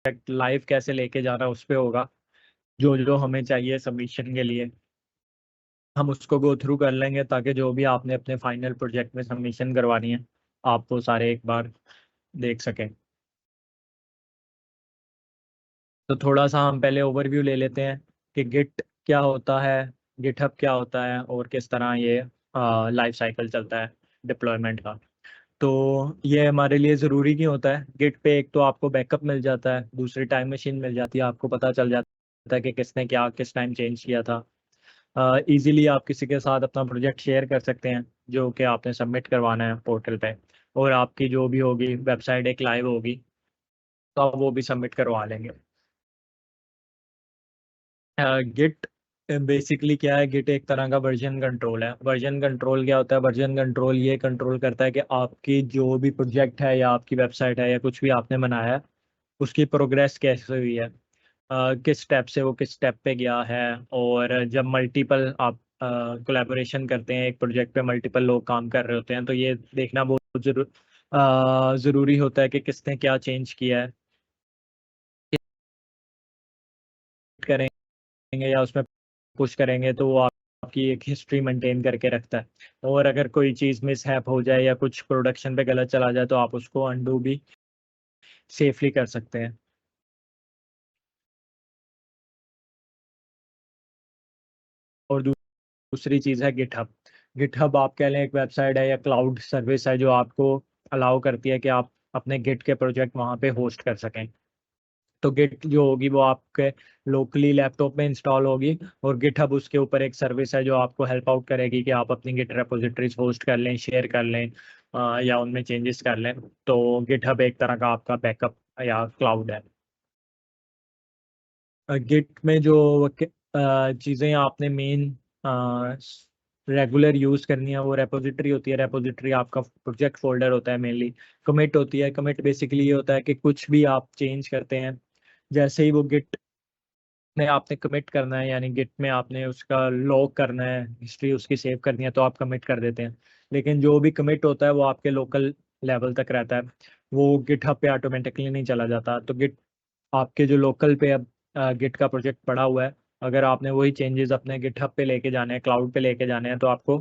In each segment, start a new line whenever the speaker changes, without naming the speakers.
Project live कैसे लेके जाना उस पे होगा। जो जो हमें चाहिए सबमिशन के लिए हम उसको गो थ्रू कर लेंगे, ताकि जो भी आपने अपने फाइनल प्रोजेक्ट में सबमिशन करवानी है आप वो सारे एक बार देख सकें। तो थोड़ा सा हम पहले ओवरव्यू ले लेते हैं कि गिट क्या होता है, गिटहब क्या होता है और किस तरह ये लाइफ साइकिल चलता है डिप्लॉयमेंट का। तो ये हमारे लिए ज़रूरी क्यों होता है? गिट पे एक तो आपको बैकअप मिल जाता है, दूसरी टाइम मशीन मिल जाती है, आपको पता चल जाता है कि किसने क्या किस टाइम चेंज किया था। इजीली आप किसी के साथ अपना प्रोजेक्ट शेयर कर सकते हैं जो कि आपने सबमिट करवाना है पोर्टल पे, और आपकी जो भी होगी वेबसाइट एक लाइव होगी तो आप वो भी सबमिट करवा लेंगे। गिट बेसिकली क्या है? गिट एक तरह का वर्जन कंट्रोल है। वर्जन कंट्रोल क्या होता है? वर्जन कंट्रोल ये कंट्रोल करता है कि आपकी जो भी प्रोजेक्ट है या आपकी वेबसाइट है या कुछ भी आपने बनाया है उसकी प्रोग्रेस कैसे हुई है, किस स्टेप से वो किस स्टेप पे गया है। और जब मल्टीपल आप कोलैबोरेशन करते हैं, एक प्रोजेक्ट पे मल्टीपल लोग काम कर रहे होते हैं, तो ये देखना बहुत ज़रूरी होता है कि किसने क्या चेंज किया है, करेंगे या उसमें पुश करेंगे तो वो आपकी एक हिस्ट्री मेंटेन करके रखता है। और अगर कोई चीज़ मिसहैप हो जाए या कुछ प्रोडक्शन पे गलत चला जाए तो आप उसको अंडू भी सेफली कर सकते हैं। और दूसरी चीज़ है गिटहब। गिटहब आप कह लें एक वेबसाइट है या क्लाउड सर्विस है जो आपको अलाउ करती है कि आप अपने गिट के प्रोजेक्ट वहाँ पे होस्ट कर सकें। तो गिट जो होगी वो आपके लोकली लैपटॉप में इंस्टॉल होगी, और गिटहब उसके ऊपर एक सर्विस है जो आपको हेल्प आउट करेगी कि आप अपनी गिट रेपोजिटरीज होस्ट कर लें, शेयर कर लें, या उनमें चेंजेस कर लें। तो गिटहब एक तरह का आपका बैकअप या क्लाउड है। गिट में जो चीज़ें आपने मेन रेगुलर यूज़ करनी है वो रेपोजिटरी होती है। रेपोजिटरी आपका प्रोजेक्ट फोल्डर होता है मेनली। कमिट होती है। कमिट बेसिकली ये होता है कि कुछ भी आप चेंज करते हैं, जैसे ही वो गिट में आपने कमिट करना है, यानी गिट में आपने उसका लॉग करना है, हिस्ट्री उसकी सेव करनी है, तो आप कमिट कर देते हैं। लेकिन जो भी कमिट होता है वो आपके लोकल लेवल तक रहता है, वो गिटहब पे ऑटोमेटिकली नहीं चला जाता। तो गिट आपके जो लोकल पे अब गिट का प्रोजेक्ट पड़ा हुआ है, अगर आपने वही चेंजेस अपने गिटहब पे लेके जाने हैं, क्लाउड पे लेके जाने हैं, तो आपको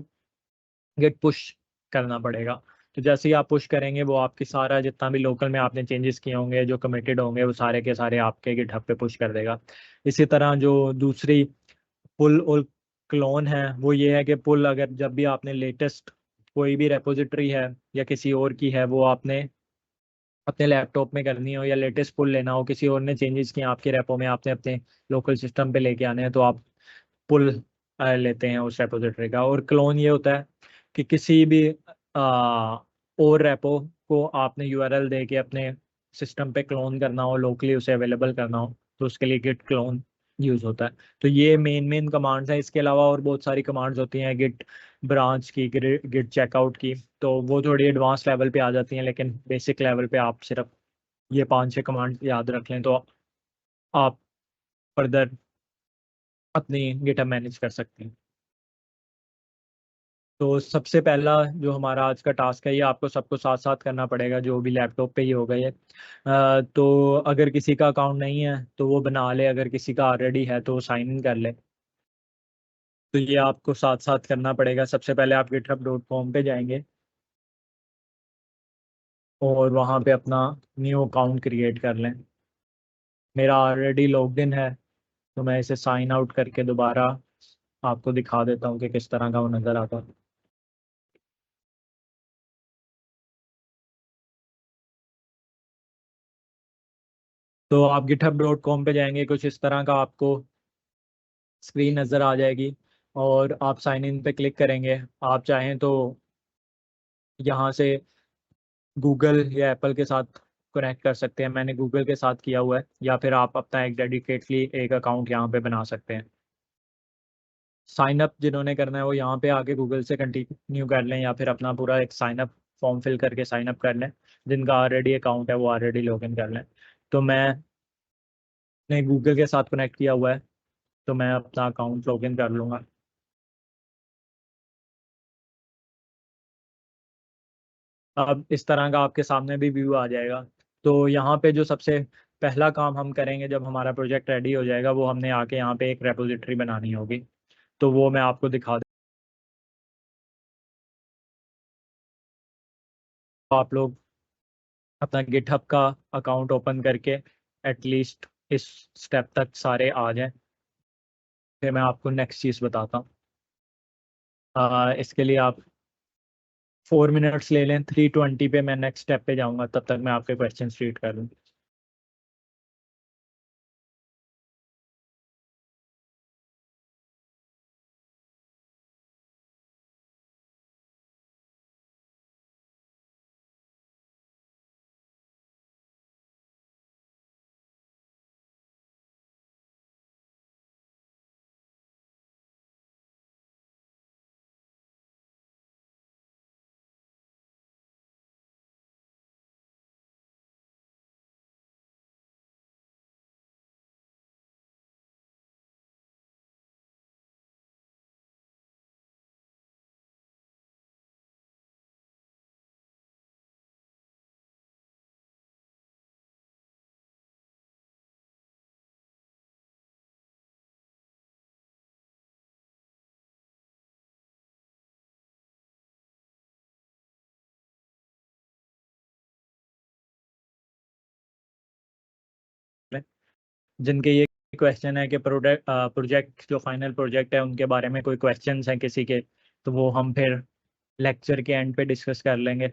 गिट पुश करना पड़ेगा। तो जैसे ही आप पुश करेंगे वो आपकी सारा जितना भी लोकल में आपने चेंजेस किए होंगे जो कमिटेड होंगे वो सारे के सारे आपके गिटहब पे पुश कर देगा। इसी तरह जो दूसरी पुल और क्लोन है वो ये है कि पुल अगर जब भी आपने लेटेस्ट कोई भी रेपोजिटरी है या किसी और की है वो आपने अपने लैपटॉप में करनी हो, या लेटेस्ट पुल लेना हो, किसी और ने चेंजेस किए आपके रेपो में, आपने अपने लोकल सिस्टम पे लेके आने हैं, तो आप पुल लेते हैं उस रेपोजिटरी का। और क्लोन ये होता है कि किसी भी और रेपो को आपने यूआरएल दे के अपने सिस्टम पे क्लोन करना हो, लोकली उसे अवेलेबल करना हो, तो उसके लिए गिट क्लोन यूज़ होता है। तो ये मेन मेन कमांड्स हैं। इसके अलावा और बहुत सारी कमांड्स होती हैं, गिट ब्रांच की, गिट चेकआउट की, तो वो थोड़ी एडवांस लेवल पे आ जाती हैं, लेकिन बेसिक लेवल पे आप सिर्फ ये 5-6 कमांड याद रख लें तो आप फर्दर अपनी गिटहब मैनेज कर सकते हैं। तो सबसे पहला जो हमारा आज का टास्क है ये आपको सबको साथ साथ करना पड़ेगा, जो भी लैपटॉप पे ही होगा ये। तो अगर किसी का अकाउंट नहीं है तो वो बना ले, अगर किसी का ऑलरेडी है तो वो साइन इन कर ले। तो ये आपको साथ साथ करना पड़ेगा। सबसे पहले आप github.com पे जाएंगे और वहाँ पे अपना न्यू अकाउंट क्रिएट कर लें। मेरा ऑलरेडी लॉग्ड इन है तो मैं इसे साइन आउट करके दोबारा आपको दिखा देता हूँ कि किस तरह का वो नज़र आता है। तो आप github.com पे जाएंगे, कुछ इस तरह का आपको स्क्रीन नज़र आ जाएगी और आप साइन इन पे क्लिक करेंगे। आप चाहें तो यहाँ से गूगल या एप्पल के साथ कनेक्ट कर सकते हैं, मैंने गूगल के साथ किया हुआ है, या फिर आप अपना एक डेडिकेटली एक अकाउंट यहाँ पे बना सकते हैं। साइन अप जिन्होंने करना है वो यहाँ पे आके गूगल से कंटिन्यू कर लें, या फिर अपना पूरा एक साइन अप फॉर्म फिल करके साइन अप कर लें। जिनका ऑलरेडी अकाउंट है वो ऑलरेडी लॉग इन कर लें। तो मैंने गूगल के साथ कनेक्ट किया हुआ है तो मैं अपना अकाउंट लॉग इन कर लूँगा। अब इस तरह का आपके सामने भी व्यू आ जाएगा। तो यहाँ पे जो सबसे पहला काम हम करेंगे जब हमारा प्रोजेक्ट रेडी हो जाएगा, वो हमने आके यहाँ पे एक रेपोजिटरी बनानी होगी। तो वो मैं आपको दिखा दूँ। आप लोग अपना गिटहब का अकाउंट ओपन करके एटलीस्ट इस स्टेप तक सारे आ जाएं, फिर मैं आपको नेक्स्ट चीज़ बताता हूँ। इसके लिए आप 4 मिनट्स ले लें। 3:20 पे मैं नेक्स्ट स्टेप पे जाऊँगा, तब तक मैं आपके क्वेश्चन रीड कर लूँ। जिनके ये क्वेश्चन है कि प्रोजेक्ट जो फाइनल प्रोजेक्ट है उनके बारे में कोई क्वेश्चंस हैं किसी के, तो वो हम फिर लेक्चर के एंड पे डिस्कस कर लेंगे।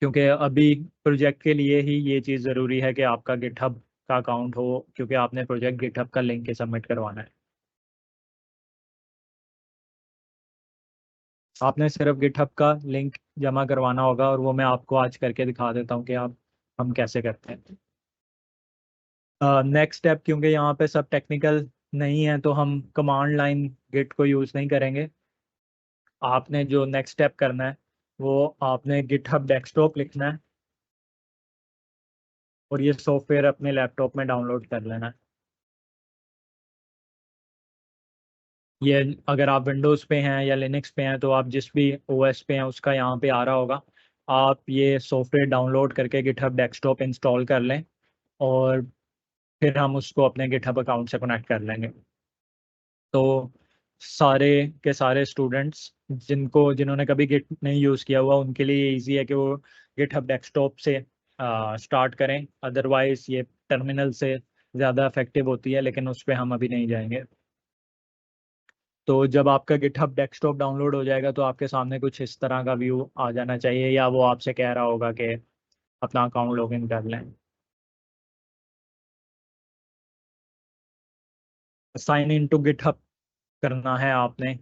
क्योंकि अभी प्रोजेक्ट के लिए ही ये चीज़ ज़रूरी है कि आपका गिटहब का अकाउंट हो, क्योंकि आपने प्रोजेक्ट गिटहब का लिंक के सबमिट करवाना है। आपने सिर्फ गिटहब का लिंक जमा करवाना होगा, और वो मैं आपको आज करके दिखा देता हूँ कि आप हम कैसे करते हैं। नेक्स्ट स्टेप, क्योंकि यहाँ पे सब टेक्निकल नहीं है, तो हम कमांड लाइन गिट को यूज़ नहीं करेंगे। आपने जो नेक्स्ट स्टेप करना है, वो आपने गिटहब डेस्कटॉप लिखना है और ये सॉफ्टवेयर अपने लैपटॉप में डाउनलोड कर लेना है। ये अगर आप विंडोज़ पे हैं या लिनक्स पे हैं, तो आप जिस भी ओएस पे हैं उसका यहाँ पे आ रहा होगा। आप ये सॉफ्टवेयर डाउनलोड करके गिटहब डेस्कटॉप इंस्टॉल कर लें, और फिर हम उसको अपने गिटहब अकाउंट से कनेक्ट कर लेंगे। तो सारे के सारे स्टूडेंट्स जिन्होंने कभी गिट नहीं यूज़ किया हुआ, उनके लिए इजी है कि वो गिटहब डेस्कटॉप से स्टार्ट करें। अदरवाइज ये टर्मिनल से ज़्यादा इफेक्टिव होती है, लेकिन उस पर हम अभी नहीं जाएंगे। तो जब आपका गिटहब डेस्कटॉप डाउनलोड हो जाएगा, तो आपके सामने कुछ इस तरह का व्यू आ जाना चाहिए, या वो आपसे कह रहा होगा कि अपना अकाउंट लॉगिन कर लें। साइन इन टू गिटहब करना है आपने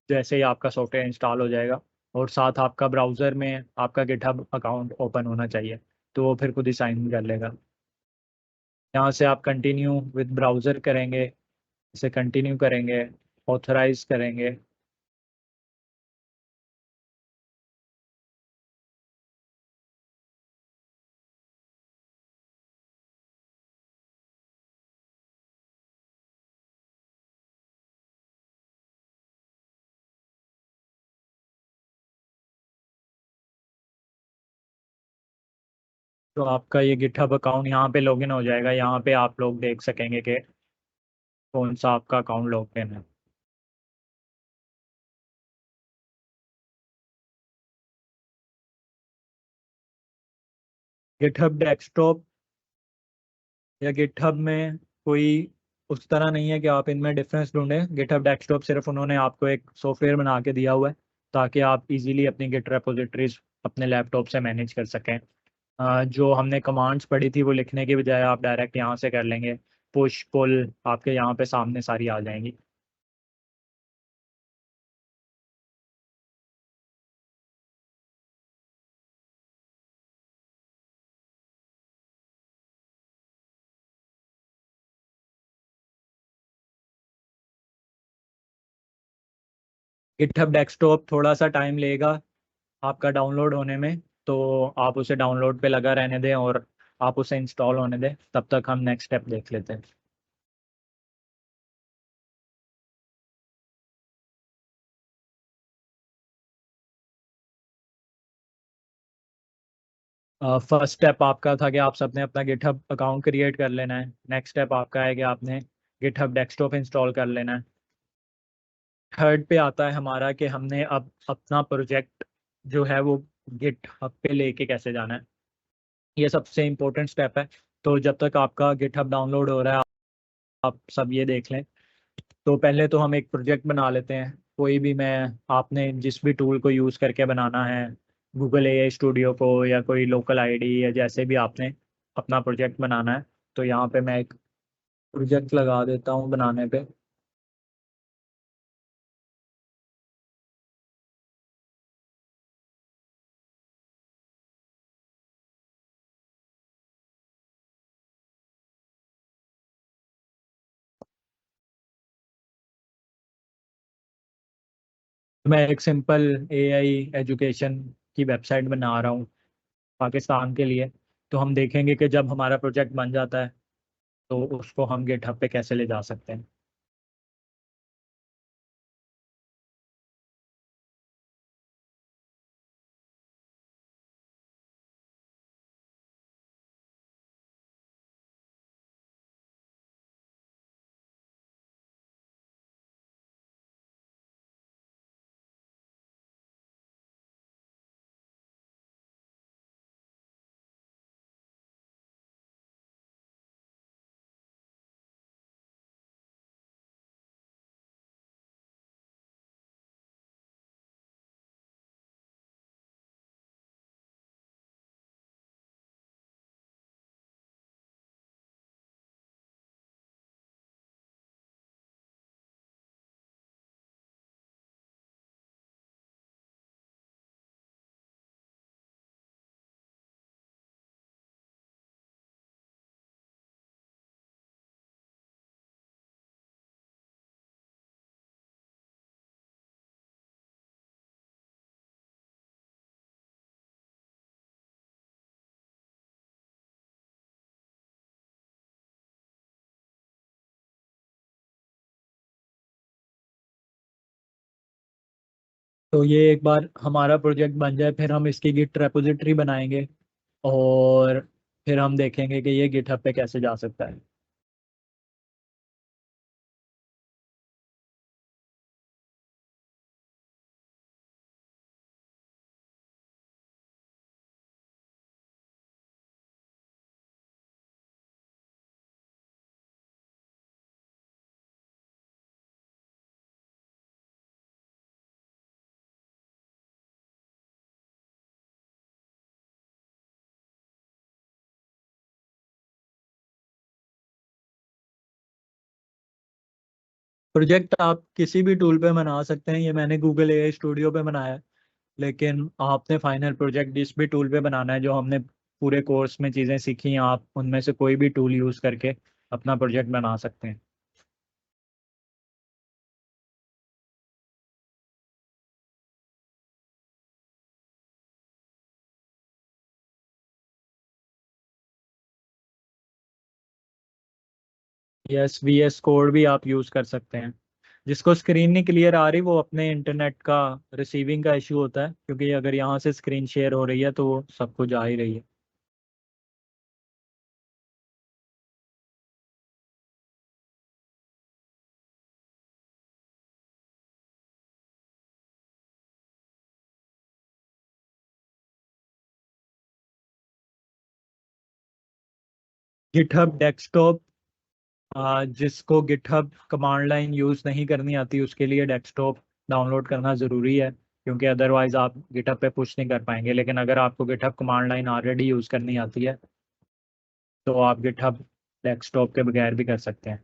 जैसे ही आपका सॉफ्टवेयर इंस्टॉल हो जाएगा, और साथ आपका ब्राउज़र में आपका गिटहब अकाउंट ओपन होना चाहिए, तो वो फिर खुद ही साइन इन कर लेगा। यहाँ से आप कंटिन्यू विद ब्राउज़र करेंगे, इसे कंटिन्यू करेंगे, ऑथराइज करेंगे। तो आपका ये गिटहब अकाउंट यहाँ पे लॉगिन हो जाएगा। यहाँ पे आप लोग देख सकेंगे कि कौन सा आपका अकाउंट लॉगिन है। गिटहब डेस्कटॉप या गिटहब में कोई उस तरह नहीं है कि आप इनमें डिफरेंस ढूंढें। गिटहब डेस्कटॉप सिर्फ उन्होंने आपको एक सॉफ्टवेयर बना के दिया हुआ है, ताकि आप इजीली अपनी गिट रेपोजिटरीज अपने लैपटॉप से मैनेज कर सकें। जो हमने कमांड्स पढ़ी थी वो लिखने के बजाय आप डायरेक्ट यहाँ से कर लेंगे। पुश पुल आपके यहाँ पे सामने सारी आ जाएंगी। गिटहब डेस्कटॉप थोड़ा सा टाइम लेगा आपका डाउनलोड होने में, तो आप उसे डाउनलोड पे लगा रहने दें और आप उसे इंस्टॉल होने दें। तब तक हम नेक्स्ट स्टेप देख लेते हैं। फर्स्ट स्टेप आपका था कि आप सबने अपना गिटहब अकाउंट क्रिएट कर लेना है। नेक्स्ट स्टेप आपका है कि आपने गिटहब डेस्कटॉप इंस्टॉल कर लेना है। थर्ड पे आता है हमारा कि हमने अब अपना प्रोजेक्ट जो है वो गिटहब पे लेके कैसे जाना है। ये सबसे इम्पोर्टेंट स्टेप है। तो जब तक आपका गिटहब डाउनलोड हो रहा है आप सब ये देख लें। तो पहले तो हम एक प्रोजेक्ट बना लेते हैं कोई भी। मैं आपने जिस भी टूल को यूज़ करके बनाना है, गूगल एआई स्टूडियो को या कोई लोकल आईडी या जैसे भी आपने अपना प्रोजेक्ट बनाना है, तो यहाँ पे मैं एक प्रोजेक्ट लगा देता हूँ बनाने पे। मैं एक सिंपल एआई एजुकेशन की वेबसाइट बना रहा हूँ पाकिस्तान के लिए। तो हम देखेंगे कि जब हमारा प्रोजेक्ट बन जाता है तो उसको हम गिटहब पे कैसे ले जा सकते हैं। तो ये एक बार हमारा प्रोजेक्ट बन जाए फिर हम इसकी गिट रेपोजिटरी बनाएंगे और फिर हम देखेंगे कि ये गिटहब पे कैसे जा सकता है। प्रोजेक्ट आप किसी भी टूल पे बना सकते हैं। ये मैंने गूगल एआई स्टूडियो पे बनाया है, लेकिन आपने फाइनल प्रोजेक्ट जिस भी टूल पे बनाना है जो हमने पूरे कोर्स में चीज़ें सीखी हैं आप उनमें से कोई भी टूल यूज़ करके अपना प्रोजेक्ट बना सकते हैं। यस, वीएस कोड भी आप यूज़ कर सकते हैं। जिसको स्क्रीन नहीं क्लियर आ रही वो अपने इंटरनेट का रिसीविंग का इशू होता है, क्योंकि अगर यहाँ से स्क्रीन शेयर हो रही है तो वो सबको जा ही रही है। गिटहब डेस्कटॉप, जिसको गिटहब कमांड लाइन यूज़ नहीं करनी आती उसके लिए डेस्कटॉप डाउनलोड करना ज़रूरी है, क्योंकि अदरवाइज़ आप गिटहब पे पुश नहीं कर पाएंगे। लेकिन अगर आपको GitHub command line already use करनी आती है तो आप गिटहब डेस्कटॉप के बगैर भी कर सकते हैं।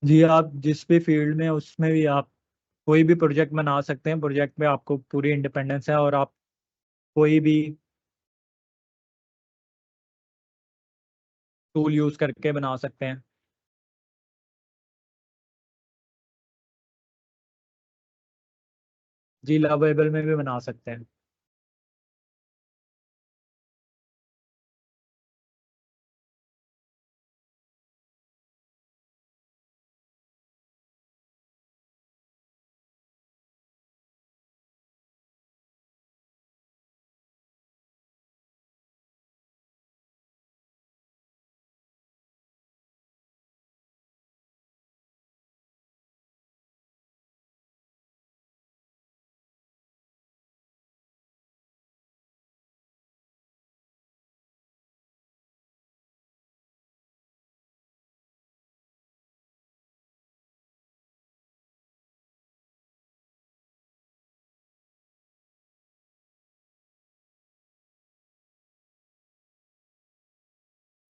जी, आप जिस भी फील्ड में उसमें भी आप कोई भी प्रोजेक्ट बना सकते हैं। प्रोजेक्ट में आपको पूरी इंडिपेंडेंस है और आप कोई भी टूल यूज करके बना सकते हैं। जी, लवेबल में भी बना सकते हैं।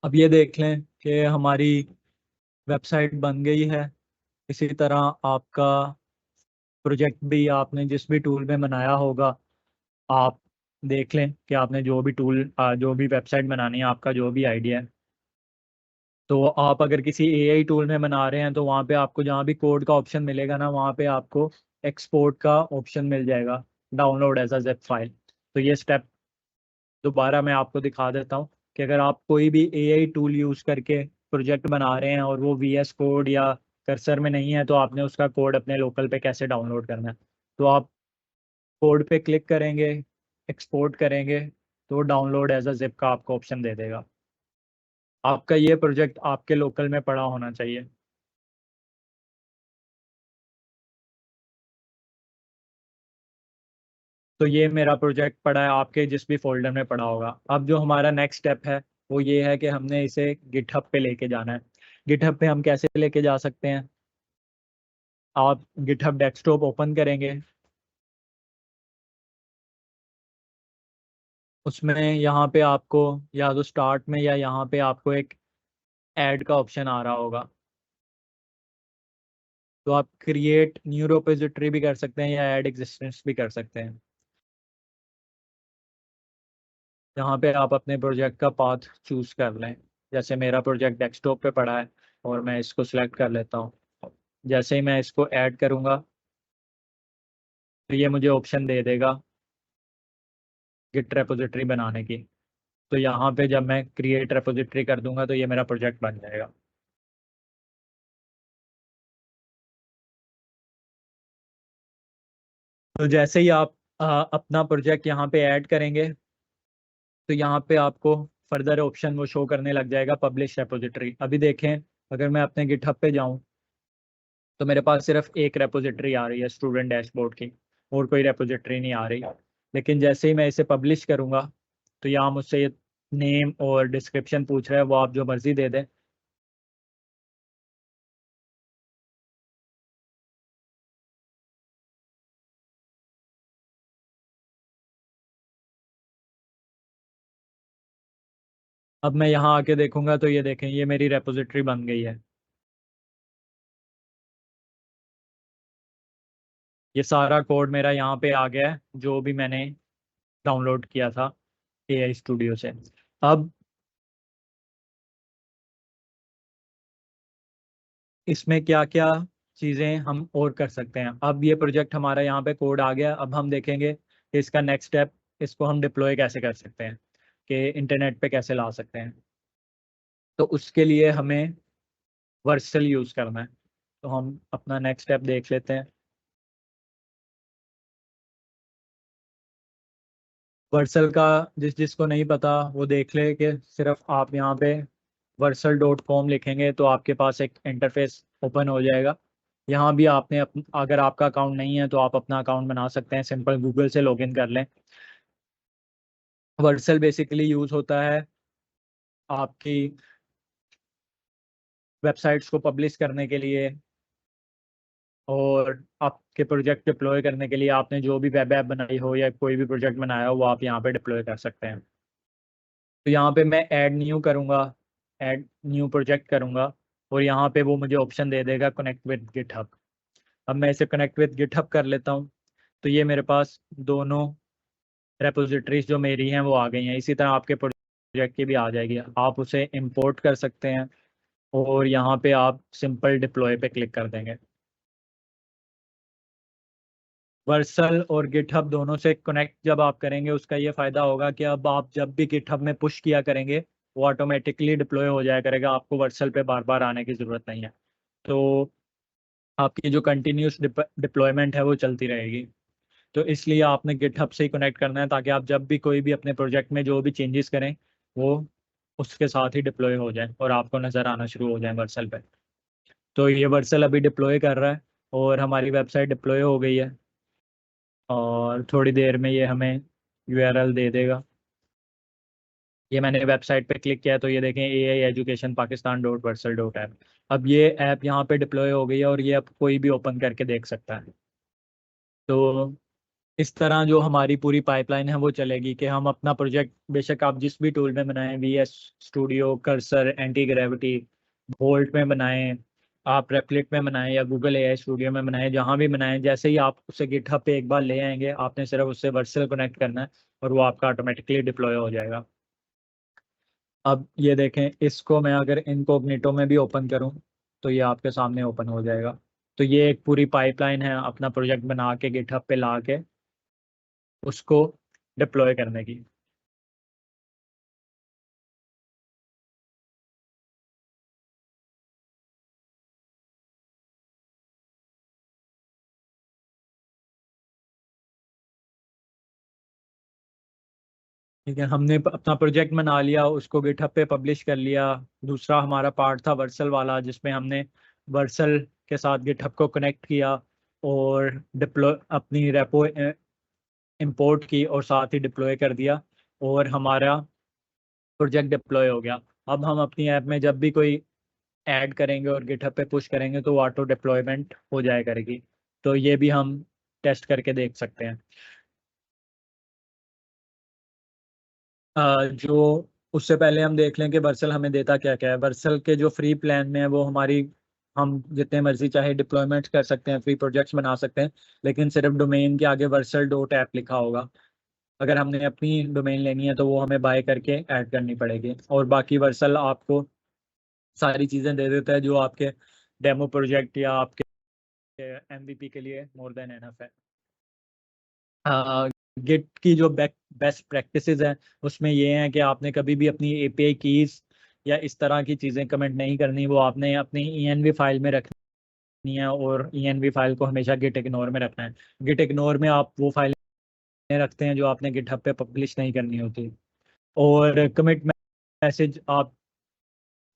अब ये देख लें कि हमारी वेबसाइट बन गई है। इसी तरह आपका प्रोजेक्ट भी आपने जिस भी टूल में बनाया होगा, आप देख लें कि आपने जो भी टूल जो भी वेबसाइट बनानी है, आपका जो भी आइडिया है, तो आप अगर किसी एआई टूल में बना रहे हैं तो वहाँ पे आपको जहाँ भी कोड का ऑप्शन मिलेगा ना, वहाँ पे आपको एक्सपोर्ट का ऑप्शन मिल जाएगा, download as a zip file. तो ये स्टेप दोबारा मैं आपको दिखा देता हूँ कि अगर आप कोई भी एआई टूल यूज़ करके प्रोजेक्ट बना रहे हैं और वो वीएस कोड या कर्सर में नहीं है, तो आपने उसका कोड अपने लोकल पे कैसे डाउनलोड करना है। तो आप कोड पे क्लिक करेंगे, एक्सपोर्ट करेंगे, तो डाउनलोड एज अ जिप का आपको ऑप्शन दे देगा। आपका ये प्रोजेक्ट आपके लोकल में पड़ा होना चाहिए। तो ये मेरा प्रोजेक्ट पड़ा है आपके जिस भी फोल्डर में पड़ा होगा। अब जो हमारा नेक्स्ट स्टेप है वो ये है कि हमने इसे गिटहब पे लेके जाना है। गिटहब पे हम कैसे लेके जा सकते हैं? आप गिटहब डेस्कटॉप ओपन करेंगे, उसमें यहाँ पे आपको या तो स्टार्ट में या यहाँ पे आपको एक ऐड का ऑप्शन आ रहा होगा। तो आप क्रिएट न्यू रिपोजिटरी भी कर सकते हैं या ऐड एग्जिस्टेंस भी कर सकते हैं। यहाँ पे आप अपने प्रोजेक्ट का पाथ चूज कर लें। जैसे मेरा प्रोजेक्ट डेस्कटॉप पे पड़ा है और मैं इसको सिलेक्ट कर लेता हूँ। जैसे ही मैं इसको ऐड करूँगा तो ये मुझे ऑप्शन दे देगा गिट रेपोजिटरी बनाने की। तो यहाँ पे जब मैं क्रिएट रेपोजिटरी कर दूंगा तो ये मेरा प्रोजेक्ट बन जाएगा। तो जैसे ही आप अपना प्रोजेक्ट यहाँ पे ऐड करेंगे तो यहाँ पे आपको फर्दर ऑप्शन वो शो करने लग जाएगा, पब्लिश रेपोजिटरी। अभी देखें, अगर मैं अपने गिटहब पे जाऊँ तो मेरे पास सिर्फ एक रेपोजिटरी आ रही है स्टूडेंट डैशबोर्ड की, और कोई रेपोजिटरी नहीं आ रही। लेकिन जैसे ही मैं इसे पब्लिश करूँगा तो यहाँ मुझसे नेम और डिस्क्रिप्शन पूछ रहा है, वो आप जो मर्जी दे दें। अब मैं यहाँ आके देखूंगा तो ये देखें, ये मेरी रेपोजिटरी बन गई है। ये सारा कोड मेरा यहाँ पे आ गया है जो भी मैंने डाउनलोड किया था एआई स्टूडियो से। अब इसमें क्या क्या चीज़ें हम और कर सकते हैं? अब ये प्रोजेक्ट हमारा यहाँ पे कोड आ गया। अब हम देखेंगे कि इसका नेक्स्ट स्टेप, इसको हम डिप्लॉय कैसे कर सकते हैं, कि इंटरनेट पे कैसे ला सकते हैं। तो उसके लिए हमें वर्सल यूज़ करना है। तो हम अपना नेक्स्ट स्टेप देख लेते हैं। वर्सल का जिसको नहीं पता वो देख ले कि सिर्फ आप यहाँ पे वर्सल.com लिखेंगे तो आपके पास एक इंटरफेस ओपन हो जाएगा। यहाँ भी आपने अगर आपका अकाउंट नहीं है तो आप अपना अकाउंट बना सकते हैं, सिंपल गूगल से लॉगिन कर लें। वर्सल बेसिकली यूज़ होता है आपकी वेबसाइट्स को पब्लिश करने के लिए, और आपके प्रोजेक्ट डिप्लॉय करने के लिए। आपने जो भी वेब ऐप बनाई हो या कोई भी प्रोजेक्ट बनाया हो वो आप यहाँ पे डिप्लॉय कर सकते हैं। तो यहाँ पे मैं ऐड न्यू करूँगा, ऐड न्यू प्रोजेक्ट करूँगा। और यहाँ पे वो मुझे ऑप्शन दे देगा कनेक्ट विद गिटहब। अब मैं इसे कनेक्ट विद गिटहब कर लेता हूँ, तो ये मेरे पास दोनों रेपोजिटरीज जो मेरी हैं वो आ गई हैं। इसी तरह आपके प्रोजेक्ट की भी आ जाएगी, आप उसे इंपोर्ट कर सकते हैं और यहाँ पे आप सिंपल डिप्लॉय पे क्लिक कर देंगे। वर्सल और गिटहब दोनों से कनेक्ट जब आप करेंगे उसका ये फ़ायदा होगा कि अब आप जब भी गिटहब में पुश किया करेंगे वो ऑटोमेटिकली डिप्लॉय हो जाया करेगा, आपको वर्सल पे बार बार आने की ज़रूरत नहीं है। तो आपकी जो कंटिन्यूस डिप्लॉयमेंट है वो चलती रहेगी। तो इसलिए आपने गिटहब से ही कनेक्ट करना है ताकि आप जब भी कोई भी अपने प्रोजेक्ट में जो भी चेंजेस करें वो उसके साथ ही डिप्लॉय हो जाए और आपको नज़र आना शुरू हो जाए वर्सल पे। तो ये वर्सल अभी डिप्लॉय कर रहा है और हमारी वेबसाइट डिप्लॉय हो गई है और थोड़ी देर में ये हमें यूआरएल दे देगा। ये मैंने वेबसाइट पे क्लिक किया तो ये देखें ai education pakistan.versal.app। अब ये ऐप यहाँ पे डिप्लॉय हो गई है और ये अब कोई भी ओपन करके देख सकता है। तो इस तरह जो हमारी पूरी पाइपलाइन है वो चलेगी कि हम अपना प्रोजेक्ट बेशक आप जिस भी टूल में बनाएं, VS studio, cursor, anti gravity, volt में बनाएं, आप रेपलिट में बनाएं या गूगल AI स्टूडियो में बनाएं, जहां भी बनाएं, जैसे ही आप उसे गिटहब पे एक बार ले आएंगे आपने सिर्फ उससे वर्सल कनेक्ट करना है और वो आपका ऑटोमेटिकली डिप्लॉय हो जाएगा। अब ये देखें, इसको मैं अगर इनकॉग्निटो में भी ओपन करूं तो ये आपके सामने ओपन हो जाएगा। तो ये एक पूरी पाइपलाइन है अपना प्रोजेक्ट बना के गिटहब पे ला के उसको डिप्लॉय करने की। ठीक है, हमने अपना प्रोजेक्ट बना लिया, उसको गिटहब पे पब्लिश कर लिया। दूसरा हमारा पार्ट था वर्सल वाला जिसमें हमने वर्सल के साथ गिटहब को कनेक्ट किया और डिप्लॉय अपनी रेपो इंपोर्ट की और साथ ही डिप्लॉय कर दिया और हमारा प्रोजेक्ट डिप्लॉय हो गया। अब हम अपनी ऐप में जब भी कोई ऐड करेंगे और गिटहब पे पुश करेंगे तो वो ऑटो डिप्लॉयमेंट हो जाया करेगी। तो ये भी हम टेस्ट करके देख सकते हैं। जो उससे पहले हम देख लें कि वर्सल हमें देता क्या क्या है। वर्सल के जो फ्री प्लान में है वो हमारी, हम जितने मर्जी चाहे डिप्लॉयमेंट कर सकते हैं, फ्री प्रोजेक्ट्स बना सकते हैं, लेकिन सिर्फ डोमेन के आगे वर्सल डॉट ऐप लिखा होगा। अगर हमने अपनी डोमेन लेनी है तो वो हमें बाय करके ऐड करनी पड़ेगी और बाकी वर्सल आपको सारी चीज़ें दे देता है जो आपके डेमो प्रोजेक्ट या आपके MVP के लिए मोर देन एनफ है। गिट की जो बेस्ट प्रैक्टिसेस हैं उसमें ये हैं कि आपने कभी भी अपनी API कीज या इस तरह की चीज़ें कमेंट नहीं करनी, वो आपने अपनी ENV फाइल में रखनी है और ENV फाइल को हमेशा गिट इग्नोर में रखना है। गिट इग्नोर में आप वो फाइलें रखते हैं जो आपने गिटहब पे पब्लिश नहीं करनी होती। और कमिट मैसेज आप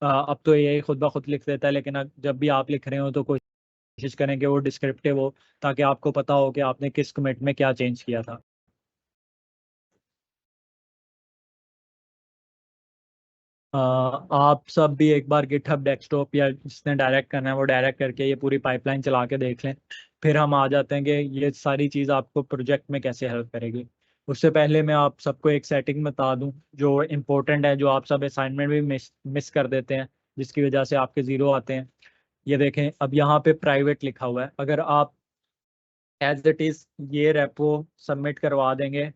अब तो ये खुद ब खुद लिख देता है, लेकिन जब भी आप लिख रहे हो तो कोशिश करें कि वो डिस्क्रिप्टिव हो ताकि आपको पता हो कि आपने किस कमिट में क्या चेंज किया था। आप सब भी एक बार गिटहब डेस्कटॉप या जिसने डायरेक्ट करना है वो डायरेक्ट करके ये पूरी पाइपलाइन चला के देख लें। फिर हम आ जाते हैं कि ये सारी चीज़ आपको प्रोजेक्ट में कैसे हेल्प करेगी। उससे पहले मैं आप सबको एक सेटिंग बता दूं जो इम्पोर्टेंट है, जो आप सब असाइनमेंट भी मिस कर देते हैं, जिसकी वजह से आपके ज़ीरो आते हैं। ये देखें, अब यहाँ पे प्राइवेट लिखा हुआ है। अगर आप एज इट इज़ ये रेपो सबमिट करवा देंगे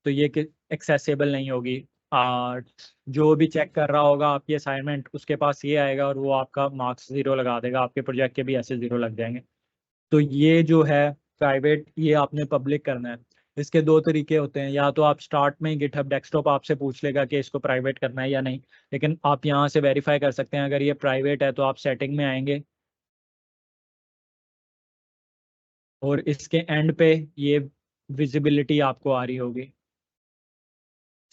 तो ये एक्सेसिबल नहीं होगी। और जो भी चेक कर रहा होगा आपकी असाइनमेंट उसके पास ये आएगा और वो आपका मार्क्स ज़ीरो लगा देगा, आपके प्रोजेक्ट के भी ऐसे ज़ीरो लग जाएंगे। तो ये जो है प्राइवेट, ये आपने पब्लिक करना है। इसके दो तरीके होते हैं, या तो आप स्टार्ट में ही गिटहब डेस्कटॉप आपसे पूछ लेगा कि इसको प्राइवेट करना है या नहीं, लेकिन आप यहाँ से वेरीफाई कर सकते हैं। अगर ये प्राइवेट है तो आप सेटिंग में आएंगे और इसके एंड पे ये विजिबिलिटी आपको आ रही होगी।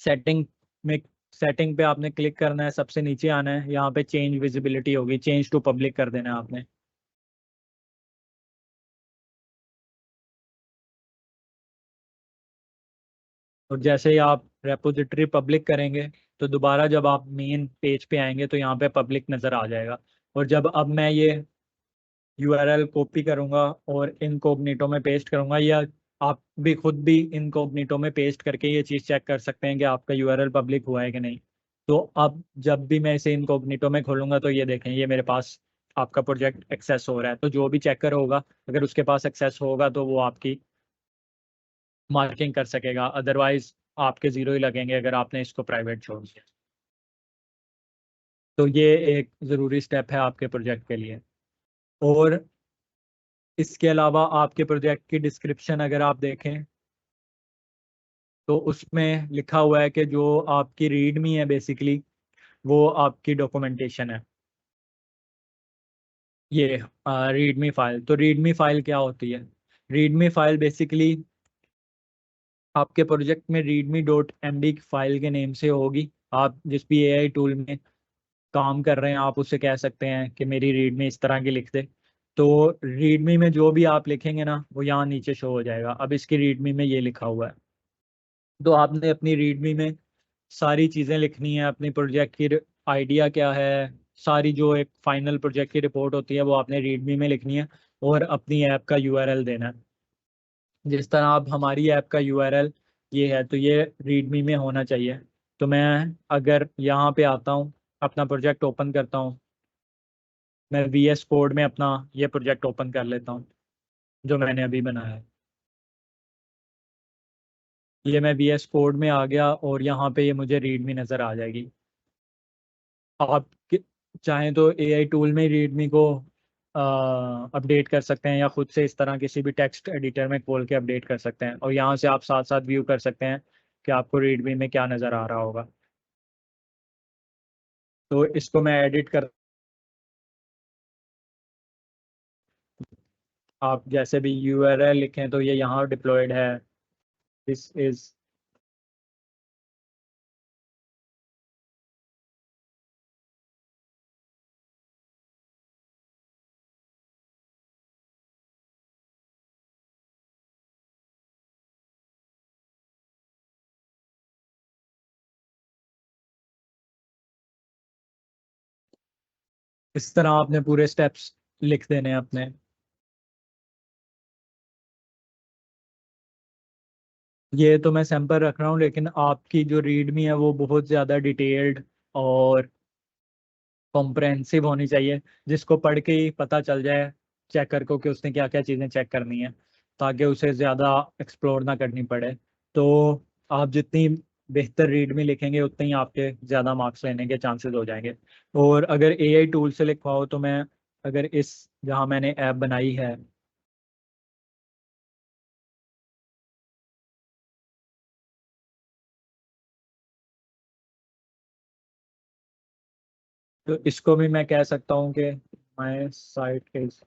सेटिंग में, सेटिंग पे आपने क्लिक करना है, सबसे नीचे आना है, यहाँ पे चेंज विजिबिलिटी होगी, चेंज टू पब्लिक कर देना है आपने। और जैसे ही आप रेपोजिटरी पब्लिक करेंगे तो दोबारा जब आप मेन पेज पे आएंगे तो यहाँ पे पब्लिक नज़र आ जाएगा। और जब अब मैं ये URL कॉपी करूँगा और इनकॉग्निटो में पेस्ट करूँगा, या आप भी खुद भी इनकॉग्निटो में पेस्ट करके ये चीज़ चेक कर सकते हैं कि आपका URL पब्लिक हुआ है कि नहीं। तो अब जब भी मैं इसे इनकॉग्निटो में खोलूँगा तो ये देखें, ये मेरे पास आपका प्रोजेक्ट एक्सेस हो रहा है, तो जो भी चेकर होगा अगर उसके पास एक्सेस होगा तो वो आपकी मार्किंग कर सकेगा, अदरवाइज आपके ज़ीरो ही लगेंगे अगर आपने इसको प्राइवेट छोड़ दिया। तो ये एक ज़रूरी स्टेप है आपके प्रोजेक्ट के लिए। और इसके अलावा आपके प्रोजेक्ट की डिस्क्रिप्शन अगर आप देखें तो उसमें लिखा हुआ है कि जो आपकी रीडमी है बेसिकली वो आपकी डॉक्यूमेंटेशन है। ये रीडमी फाइल, तो रीडमी फाइल क्या होती है? रीडमी फाइल बेसिकली आपके प्रोजेक्ट में readme dot M D file के नेम से होगी। आप जिस भी एआई टूल में काम कर रहे हैं आप उससे कह सकते हैं कि मेरी रीडमी इस तरह की लिख दे, तो रीडमी में जो भी आप लिखेंगे ना वो यहाँ नीचे शो हो जाएगा। अब इसकी रीडमी में ये लिखा हुआ है, तो आपने अपनी रीडमी में सारी चीज़ें लिखनी है, अपनी प्रोजेक्ट की आइडिया क्या है, सारी जो एक फाइनल प्रोजेक्ट की रिपोर्ट होती है वो आपने रीडमी में लिखनी है, और अपनी ऐप का यूआरएल देना है। जिस तरह आप हमारी ऐप का यूआरएल ये है तो ये रीडमी में होना चाहिए। तो मैं अगर यहाँ पे आता हूँ, अपना प्रोजेक्ट ओपन करता हूँ, मैं वीएस कोड में अपना ये प्रोजेक्ट ओपन कर लेता हूँ जो मैंने अभी बनाया है। ये मैं वीएस कोड में आ गया और यहाँ पे ये मुझे रीडमी नज़र आ जाएगी। आप चाहें तो एआई टूल में रीडमी को अपडेट कर सकते हैं, या खुद से इस तरह किसी भी टेक्स्ट एडिटर में खोल के अपडेट कर सकते हैं, और यहाँ से आप साथ साथ व्यू कर सकते हैं कि आपको रीडमी में क्या नज़र आ रहा होगा। तो इसको मैं एडिट कर, आप जैसे भी यूआरएल लिखें तो ये यहाँ डिप्लॉयड है, दिस इज। इस तरह आपने पूरे स्टेप्स लिख देने हैं अपने। ये तो मैं सैंपल रख रहा हूँ, लेकिन आपकी जो रीडमी है वो बहुत ज़्यादा डिटेल्ड और कॉम्प्रहेंसिव होनी चाहिए, जिसको पढ़ के ही पता चल जाए चेकर को कि उसने क्या क्या चीज़ें चेक करनी है, ताकि उसे ज़्यादा एक्सप्लोर ना करनी पड़े। तो आप जितनी बेहतर रीडमी लिखेंगे उतने ही आपके ज़्यादा मार्क्स लेने के चांसेस हो जाएंगे। और अगर एआई टूल से लिखवाओ तो मैं, अगर इस जहाँ मैंने ऐप बनाई है तो इसको भी मैं कह सकता हूँ कि माई साइट इज